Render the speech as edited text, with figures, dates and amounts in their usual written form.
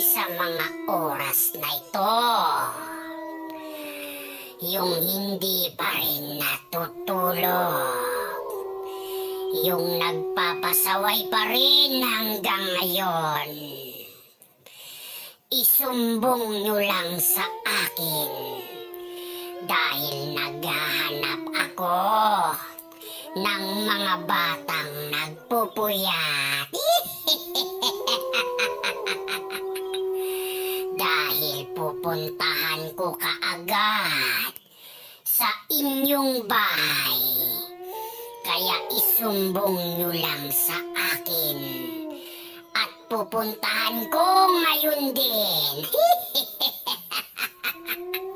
sa mga oras na ito. Yung hindi pa rin natutulog. Yung nagpapasaway pa rin hanggang ngayon. Isumbong nyo lang sa akin. Dahil naghahanap ako ng mga batang nagpupuyat. Dahil pupuntahan ko kaagad sa inyong bahay. Kaya isumbong nyo lang sa akin. At pupuntahan ko ngayon din.